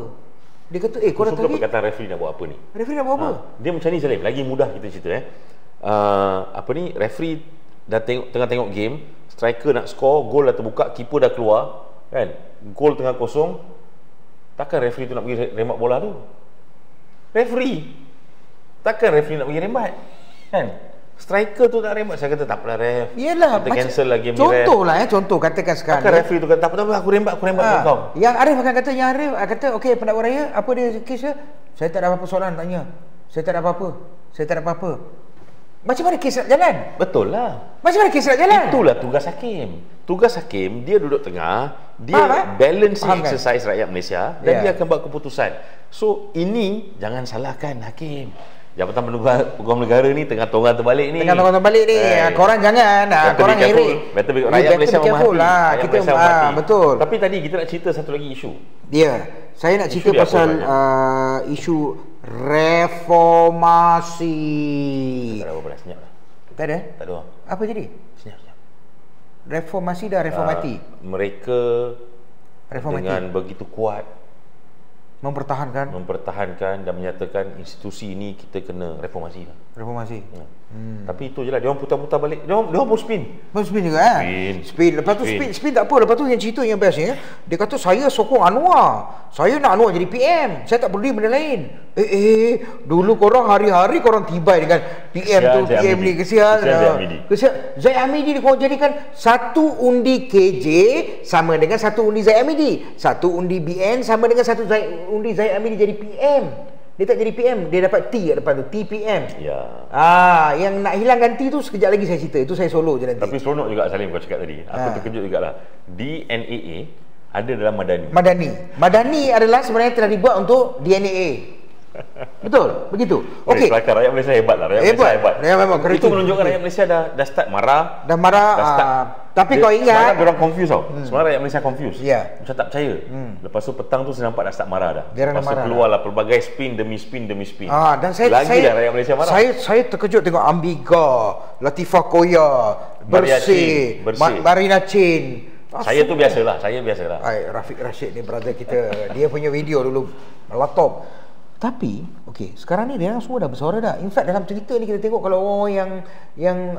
Dia kata, kau dah tarik. Perkataan referee nak buat apa ni? Referee nak buat apa? Dia macam ni Salim, lagi mudah kita cerita referee dah tengah tengok game, striker nak score, gol dah terbuka, keeper dah keluar, kan? Gol tengah kosong. Takkan referee tu nak pergi rembat bola tu? Referee. Takkan referee nak pergi rembat? Kan? Striker tu tak rembat. Saya kata tak apalah ref. Yelah, kita cancel lagi game ni, contoh lah contoh katakan sekarang Akan referee tu kata tak apa aku rembat kau. Yang Arif akan kata, yang Arif kata okey, pendakwah raya apa dia kes dia? Saya tak ada apa-apa soalan tanya. Saya tak ada apa-apa. Saya tak ada apa-apa. Macam mana kes nak jalan? Betul lah. Macam mana kes nak jalan? Itulah tugas hakim. Tugas hakim, dia duduk tengah, dia balancing exercise rakyat Malaysia dan dia akan buat keputusan. So ini jangan salahkan hakim. Jabatan Peguam Negara ni tengah tonggang terbalik ni. Korang jangan, korang ngerik. Better be rakyat Malaysia memahami. Lah. Kita betul. Tapi tadi kita nak cerita satu lagi isu. Saya nak cerita pasal isu reformasi. Tak ada apa-apa dah, senyap lah. Tak ada? Tak ada. Apa jadi? Senyap. Reformasi dah reformati. Mereka dengan begitu kuat mempertahankan dan menyatakan institusi ini kita kena reformasi lah. Reformasi. Tapi itu je lah, dia orang putar-putar balik. Dia orang pun spin. Spin juga Spin. Lepas tu spin tak apa. Lepas tu yang cerita yang bestnya, dia kata saya sokong Anwar. Saya nak Anwar jadi PM. Saya tak peduli benda lain. Dulu korang hari-hari korang tibai dengan PM tu, PM ni, kesian. Zaid Hamidi korang jadikan satu undi KJ sama dengan satu undi Zaid Hamidi. Satu undi BN sama dengan satu undi Zaid Hamidi jadi PM. Dia tak jadi PM, dia dapat T kat depan tu, TPM. Yang nak hilangkan T tu sekejap lagi saya cerita. Itu saya solo je nanti. Tapi seronok juga Salim kau cakap tadi. Aku terkejut jugalah. DNAA ada dalam Madani. Madani adalah sebenarnya telah dibuat untuk DNA. Betul? Begitu. Okey. Rakyat Malaysia hebat lah. Hebat. Memang itu menunjukkan rakyat Malaysia dah start marah. Tapi kau ingat, sebenarnya orang confuse tau. Sebenarnya rakyat Malaysia confuse. Macam tak percaya. Lepas tu petang tu saya nampak dah start marah dah. Lepas tu keluarlah pelbagai spin demi spin. Dan dah rakyat Malaysia marah. Saya terkejut tengok Ambiga, Latifah Koya, Bersih, Marina Chin. Saya tu biasalah. Rafiq Rashid ni brother kita. Dia punya video dulu laptop. Tapi, okey, sekarang ni dia orang semua dah bersuara dah. In fact dalam Twitter ni kita tengok kalau orang yang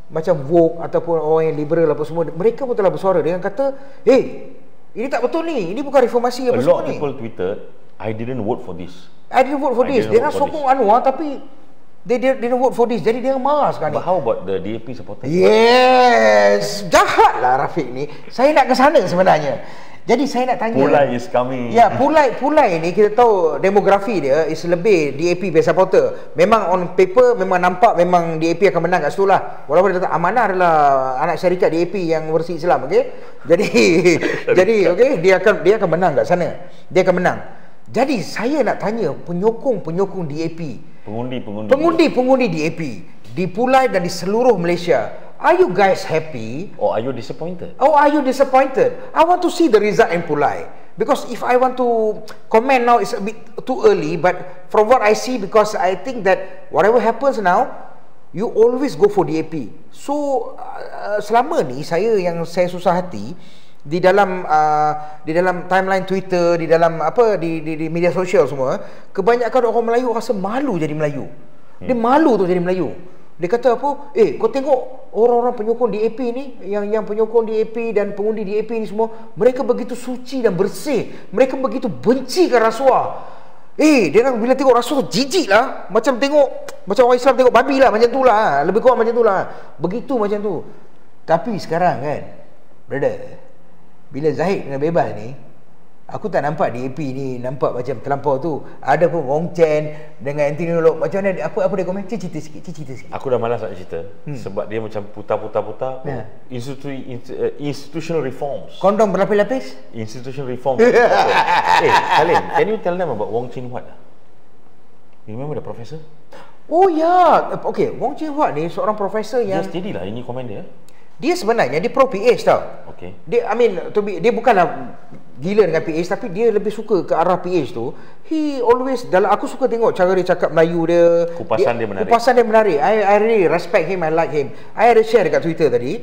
macam woke ataupun orang yang liberal apa semua, mereka pun telah bersuara. Dia kata, ini tak betul ni. Ini bukan reformasi apa semua ni. A lot of people tweeted, I didn't vote for this. Dia orang sokong Anwar tapi they didn't vote for this. Jadi dia marah sekarang ni. But how about the DAP supporters? Yes, jahatlah Rafiq ni. Saya nak ke sana sebenarnya. Jadi saya nak tanya, Pulai is coming. Pulai ni kita tahu demografi dia is lebih DAP base supporter. Memang on paper memang nampak memang DAP akan menang kat situ lah. Walaupun dia kata Amanah adalah anak syarikat DAP yang versi Islam, okey. Jadi okey, dia akan menang kat sana. Dia akan menang. Jadi saya nak tanya penyokong DAP, pengundi DAP di Pulai dan di seluruh Malaysia, are you guys happy? Or are you disappointed? I want to see the result in Pulai. Because if I want to comment now, it's a bit too early. But from what I see, because I think that whatever happens now, you always go for DAP. So selama ni saya susah hati di dalam timeline Twitter, di dalam di media sosial semua, kebanyakan orang Melayu rasa malu jadi Melayu. Dia malu tu jadi Melayu. Dia kata apa? Kau tengok orang-orang penyokong DAP ni, yang penyokong DAP dan pengundi DAP ni semua, mereka begitu suci dan bersih. Mereka begitu bencikan rasuah. Dia orang bila tengok rasuah jijik lah. Macam orang Islam tengok babi lah, macam tu lah. Lebih kurang macam tu lah. Begitu macam tu. Tapi sekarang kan, brother, bila Zahid kena bebas ni, aku tak nampak DAP ni nampak macam terlampau tu. Ada pun Wong Chen dengan Anthony Lok. Macam mana apa dia komen? Cerita sikit. Aku dah malas nak cerita sebab dia macam putar. Institutional reforms. Kondom berlapis-lapis? Institutional reforms. Salim, can you tell them about Wong Chin Huat? You remember the professor? Oh ya, okay. Wong Chin Huat ni seorang profesor yang dia steady lah ini komen dia. Dia sebenarnya dia pro PH tau. Okay. Dia bukanlah gila dengan PH, tapi dia lebih suka ke arah PH tu. He always aku suka tengok cara dia cakap Melayu dia. Kupasan dia menarik. I really respect him, I like him. I ada share dekat Twitter tadi.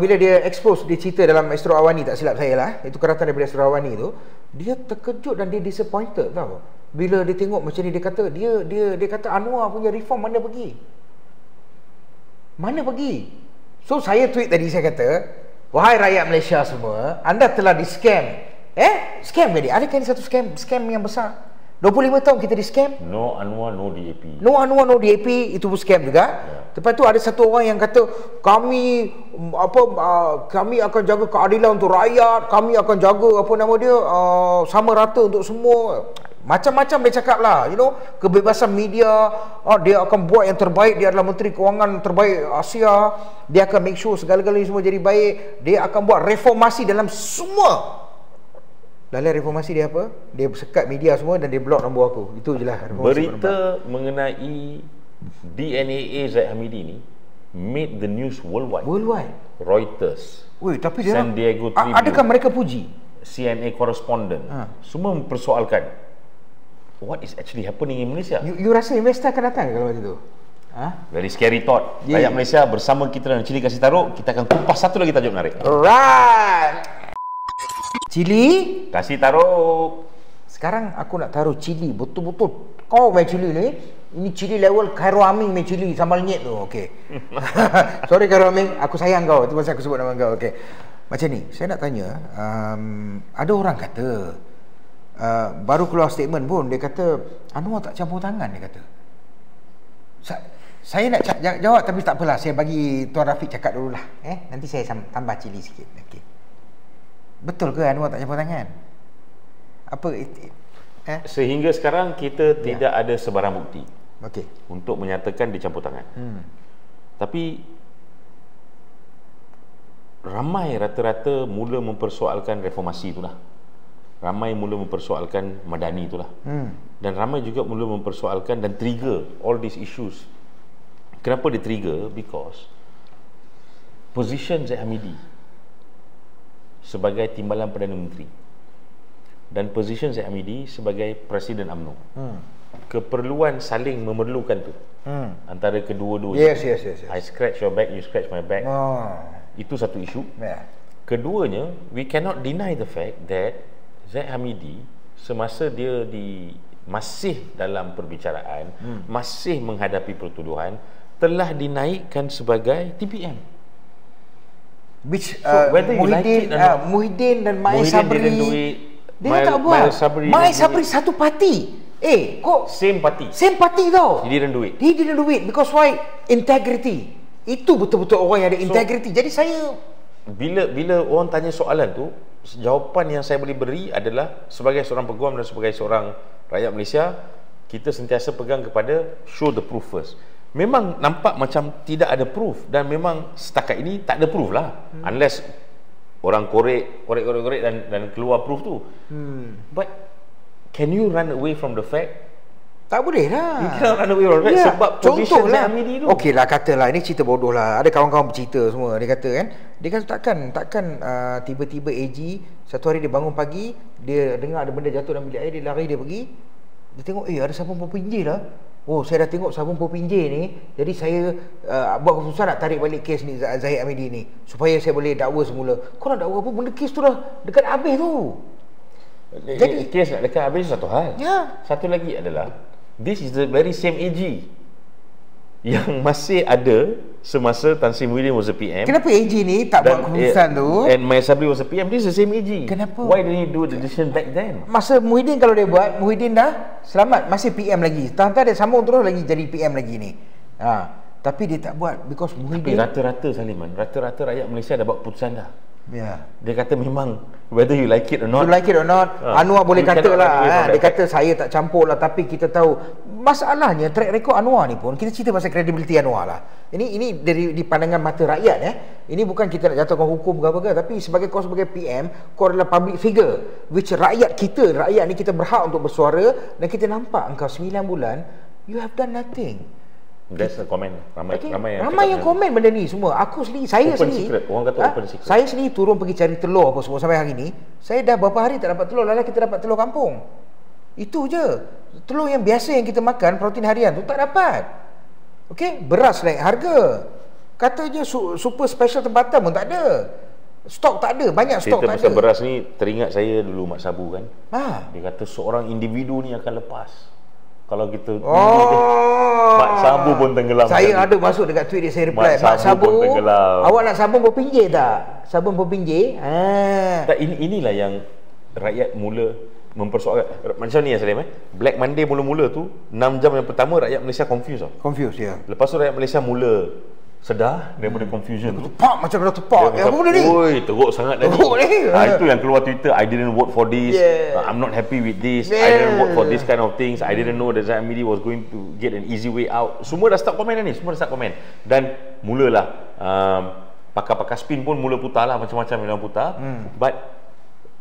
Bila dia expose, dia cerita dalam Astro Awani, tak silap saya lah. Itu keratan daripada Astro Awani tu. Dia terkejut dan dia disappointed tau. Bila dia tengok macam ni, dia kata dia kata Anwar punya reform mana pergi? So saya tweet tadi, saya kata, wahai rakyat Malaysia semua, anda telah di-scam. Scam ke dia? Adakah ini satu scam yang besar? 25 tahun kita di scam. No Anwar, no DAP. No Anwar, no DAP, itu pun scam juga. Lepas tu ada satu orang yang kata kami akan jaga keadilan untuk rakyat, kami akan jaga sama rata untuk semua. Macam-macam dia cakap lah, kebebasan media, dia akan buat yang terbaik, dia adalah Menteri Kewangan terbaik Asia, dia akan make sure segala-galanya semua jadi baik, dia akan buat reformasi dalam semua. Lalu reformasi dia apa? Dia sekat media semua dan dia block nombor aku. Itu je lah berita mengenai DNAA Zahid Hamidi ni made the news worldwide. Reuters, tapi dia San Diego Tribune, adakah mereka puji? CNA correspondent, semua mempersoalkan what is actually happening in Malaysia. You rasa investor akan datang kalau macam tu? Very scary thought. Rakyat Malaysia bersama kita dan Cili Kasih Taruh, kita akan kupas satu lagi tajuk menarik. Alright. Cili Kasih Taruh. Sekarang aku nak taruh cili betul-betul. Kau main cili ni, ini cili level Khairul Amin main cili sambal nyet tu. Okey. Sorry Khairul Amin, aku sayang kau. Itu pasal aku sebut nama kau. Okey. Macam ni, saya nak tanya, ada orang kata baru keluar statement pun dia kata Anwar tak campur tangan, dia kata. Saya nak jawab tapi tak apalah, saya bagi Tuan Rafiq cakap dululah. Nanti saya tambah cili sikit. Okey. Betul ke Anwar tak campur tangan? Apa Sehingga sekarang kita tidak ada sebarang bukti untuk menyatakan dia campur tangan. Tapi ramai rata-rata mula mempersoalkan reformasi itulah. Ramai mula mempersoalkan Madani itulah. Dan ramai juga mula mempersoalkan dan trigger all these issues. Kenapa dia trigger? Because position Zahid Hamidi sebagai timbalan Perdana Menteri dan position Zahid Hamidi sebagai Presiden UMNO, keperluan saling memerlukan tu antara kedua-duanya. Yes. I scratch your back, you scratch my back. Itu satu isu. Keduanya, we cannot deny the fact that Zahid Hamidi semasa dia masih dalam perbicaraan, masih menghadapi pertuduhan, telah dinaikkan sebagai TPM. Which whether you like it or not, Muhyiddin dan Mai Sabri, dia tak buat. Mai Sabri satu parti. Kok same party tau. He didn't do it. Because why? Integrity. Itu betul-betul orang yang ada integrity. Jadi saya bila orang tanya soalan tu, jawapan yang saya boleh beri adalah sebagai seorang peguam dan sebagai seorang rakyat Malaysia, kita sentiasa pegang kepada show the proof first. Memang nampak macam tidak ada proof dan memang setakat ini tak ada proof lah, unless orang korek dan keluar proof tu. But can you run away from the fact? Tak boleh lah. You cannot run away from the fact sebab position Zahid Hamidi tu. Okey lah, katalah ini cerita bodoh lah. Ada kawan-kawan bercerita semua, dia kata kan, dia kata takkan tiba-tiba AG satu hari dia bangun pagi, dia dengar ada benda jatuh dalam bilik air, dia lari, dia pergi, dia tengok ada sabun berpinjil lah. Saya dah tengok sabun berpinjil ni, jadi saya buat keputusan nak tarik balik kes ni Zahid Hamidi ni supaya saya boleh dakwa semula. Kau nak dakwa apa? Benda kes tu dah dekat habis tu. Jadi kes nak dekat habis satu hal. Satu lagi adalah this is the very same AG yang masih ada semasa Tan Sri Muhyiddin was a PM. Kenapa AG ni tak buat keputusan tu? And Mai Sabri was a PM. This is the same AG. Kenapa? Why didn't he do the decision back then? Masa Muhyiddin kalau dia buat, Muhyiddin dah selamat, masih PM lagi. Tahan-tahan dia sambung terus lagi jadi PM lagi ni. Tapi dia tak buat because Muhyiddin. Tapi rata-rata Saliman, rata-rata rakyat Malaysia dah buat keputusan dah. Dia kata memang whether you like it or not. Anwar boleh kata lah. Dia kata saya tak campur lah, tapi kita tahu masalahnya track record Anwar ni pun, kita cerita pasal kredibiliti Anwar lah. Ini dari di pandangan mata rakyat Ini bukan kita nak jatuhkan hukum ke apa ke, tapi sebagai kau sebagai PM, kau adalah public figure which rakyat ni kita berhak untuk bersuara, dan kita nampak engkau 9 bulan you have done nothing. That's a comment. Ramai yang komen benda ni semua. Saya sendiri secret. Orang kata open secret. Saya sendiri turun pergi cari telur apa semua sampai hari ni. Saya dah berapa hari tak dapat telur, kita dapat telur kampung. Itu je. Telur yang biasa yang kita makan, protein harian tu tak dapat. Beras naik harga. Kata je super special tempatan pun tak ada. Stok tak ada, banyak stok tak ada. Cerita pasal beras ni teringat saya dulu Mak Sabu kan. Dia kata seorang individu ni akan lepas kalau kita Mak Sabu pun tenggelam. Saya ada masuk dekat tweet dia, saya reply, Mak Sabu pun tenggelam. Awak nak sabun berpinjil tak? Sabun berpinjil? Inilah yang rakyat mula mempersoalkan macam ni ya Salim Black Monday mula-mula tu 6 jam yang pertama rakyat Malaysia confused tau. Confused ya. Lepas tu rakyat Malaysia mula sedar daripada confusion tu. Tepak macam kena tepak. Apa benda ni? Oi, teruk sangat tadi. Teruk ni. Itu yang keluar Twitter, I didn't vote for this. I'm not happy with this. I didn't vote for this kind of things. I didn't know that Zaid Hamidi was going to get an easy way out. Semua dah start komen dah ni, semua dah start komen. Dan mulalah pakar-pakar spin pun mula putar lah macam-macam yang putar. But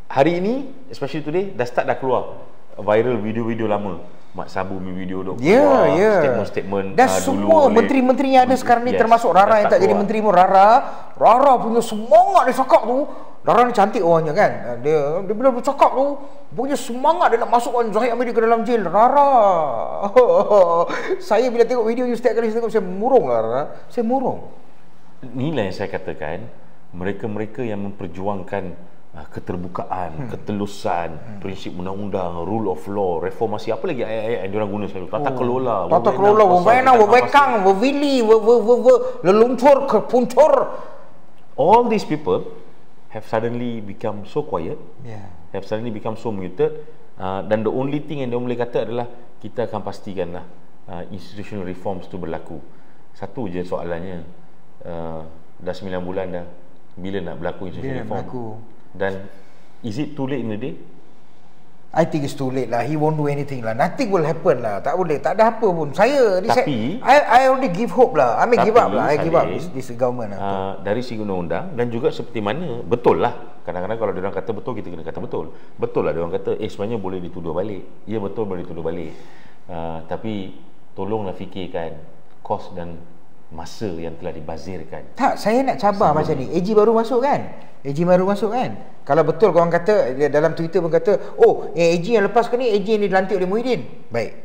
hari ini, especially today, dah keluar viral video-video lama. Mak Sabu punya video tu. Statement-statement dan semua menteri-menteri yang ada sekarang ni termasuk Rara yang tak jadi menteri pun Rara punya semangat dia cakap tu. Rara ni cantik orangnya kan. Dia bila bercakap tu punya semangat dia nak masukkan Zaid Hamidi ke dalam jail. Rara. Saya bila tengok video you setiap kali saya tengok saya murung lah Rara. Saya murung. Inilah yang saya katakan, mereka-mereka yang memperjuangkan keterbukaan, ketelusan, prinsip undang-undang, rule of law, reformasi, apa lagi ayat-ayat yang diorang guna selalu, tata kelola, wewenang, wewekang, wewili, leluncur, kepuncur. All these people have suddenly become so quiet, have suddenly become so muted, dan the only thing yang dia boleh kata adalah kita akan pastikanlah institutional reforms tu berlaku. Satu je soalannya, dah 9 bulan dah, bila nak berlaku institutional reform? Dan is it too late in the day? I think it's too late lah. He won't do anything lah. Nothing will happen lah. Tak boleh. Tak ada apa pun. I already give hope lah. I mean give up lah. I give up this government lah. Dari segi undang-undang dan juga seperti mana, betul lah. Kadang-kadang kalau diorang kata betul, kita kena kata betul. Betul lah diorang kata, sebenarnya boleh dituduh balik. Ya betul boleh dituduh balik. Tapi tolonglah fikirkan kos dan masa yang telah dibazirkan. Tak, saya nak cabar macam ni. AG baru masuk kan? Kalau betul korang kata, dalam Twitter pun kata, AG yang lepas ke ni, AG yang dilantik oleh Muhyiddin. Baik.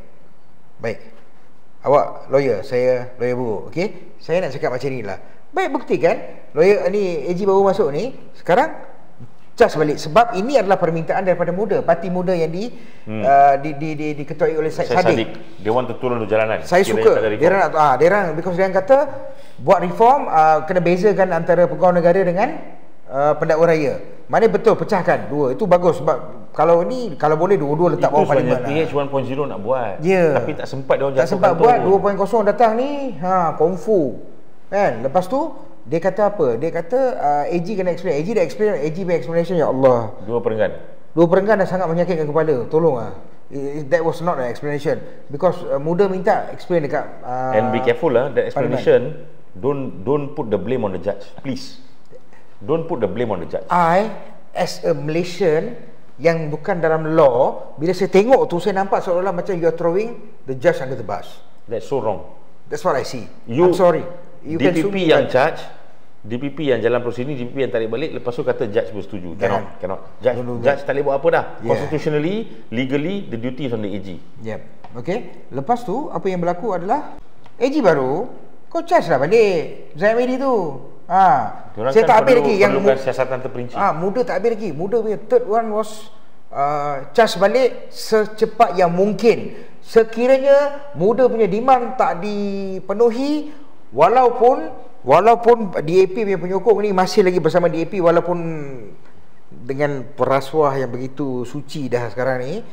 Awak lawyer, saya lawyer buruk, okey? Saya nak cakap macam ni lah. Baik, buktikan lawyer ni, AG baru masuk ni, sekarang charge balik. Sebab ini adalah permintaan daripada muda, parti muda yang diketuai oleh Syed Saddiq. Dia want to turun ke jalanan. Saya suka. Dia because dia kata buat reform, kena bezakan antara pegawai negara dengan pendakwa raya. Mana betul pecahkan dua. Itu bagus sebab kalau boleh dua-dua letak bawah parlimen lah. PH 1.0 nak buat. Tapi tak sempat dia orang jatuhkan. Tak sempat buat 2.0 datang ni. Kungfu. Kan? Lepas tu dia kata apa? Dia kata AG kena explain. AG dah explain. AG punya explanation, ya Allah. Dua perenggan dah sangat menyakitkan kepala. Tolong lah. That was not an explanation. Because muda minta explain dekat and be careful lah. That explanation, don't put the blame on the judge. Please. Don't put the blame on the judge. I, as a Malaysian yang bukan dalam law, bila saya tengok tu, saya nampak seolah-olah macam you are throwing the judge under the bus. That's so wrong. That's what I see. I'm sorry. You DPP yang charge, DPP yang jalan prosedur, DPP yang tarik balik, lepas tu kata judge bersetuju. Cannot. Judge tak boleh buat apa dah. Constitutionally, legally, the duty is on the AG. Okay. Lepas tu, apa yang berlaku adalah AG baru, kau charge lah balik Zaid Hamidi tu. Saya tak habis lagi yang siasatan terperinci. Muda tak habis lagi. Muda punya third one was charge balik secepat yang mungkin. Sekiranya muda punya demand tak dipenuhi, walaupun DAP punya penyokong ni masih lagi bersama DAP, walaupun dengan perasuah yang begitu suci dah sekarang ni,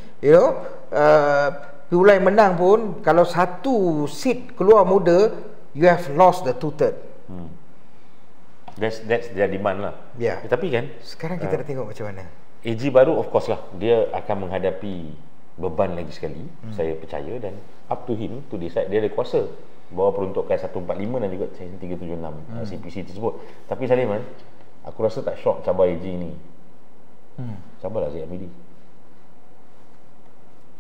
Pulai menang pun, kalau satu seat keluar muda, you have lost the 2/3. That's their demand lah. Tapi kan sekarang kita dah tengok macam mana AG baru, of course lah, dia akan menghadapi beban lagi sekali. Saya percaya, dan up to him to decide. Dia ada kuasa bahawa peruntukan 145 dan juga 376 CPC tersebut. Tapi Saliman, aku rasa tak shock cabar AG ni. Cabarlah Zaid Hamidi.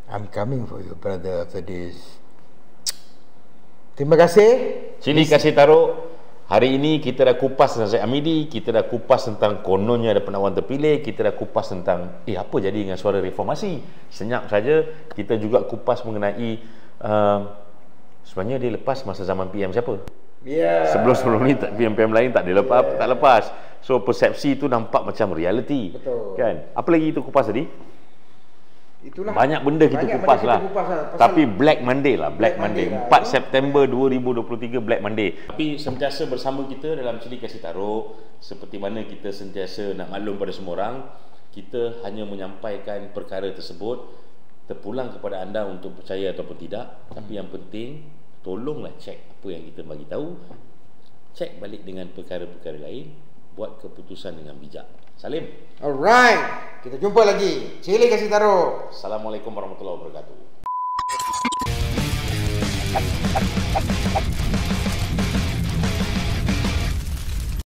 I'm coming for you brother after this. Terima kasih Cili kasih taruh. Hari ini kita dah kupas tentang Zaid Hamidi, kita dah kupas tentang kononnya ada penawar terpilih, kita dah kupas tentang apa jadi dengan suara reformasi. Senyap saja. Kita juga kupas mengenai sebenarnya dia lepas masa zaman PM siapa? Sebelum ni PM lain tak lepas. So persepsi tu nampak macam reality. Betul. Kan? Apa lagi itu kupas tadi? Itulah. Banyak benda kita kupas lah. Tapi Black Monday lah, Black Monday. 4 September 2023 Black Monday. Tapi sentiasa bersama kita dalam Cili Kasih Taruh, seperti mana kita sentiasa nak maklum pada semua orang, Kita hanya menyampaikan perkara tersebut, terpulang kepada anda untuk percaya ataupun tidak. Tapi yang penting, tolonglah cek apa yang kita bagi tahu, cek balik dengan perkara-perkara lain, buat keputusan dengan bijak. Salim. Alright, kita jumpa lagi. Cili kasih taruh. Assalamualaikum warahmatullahi wabarakatuh.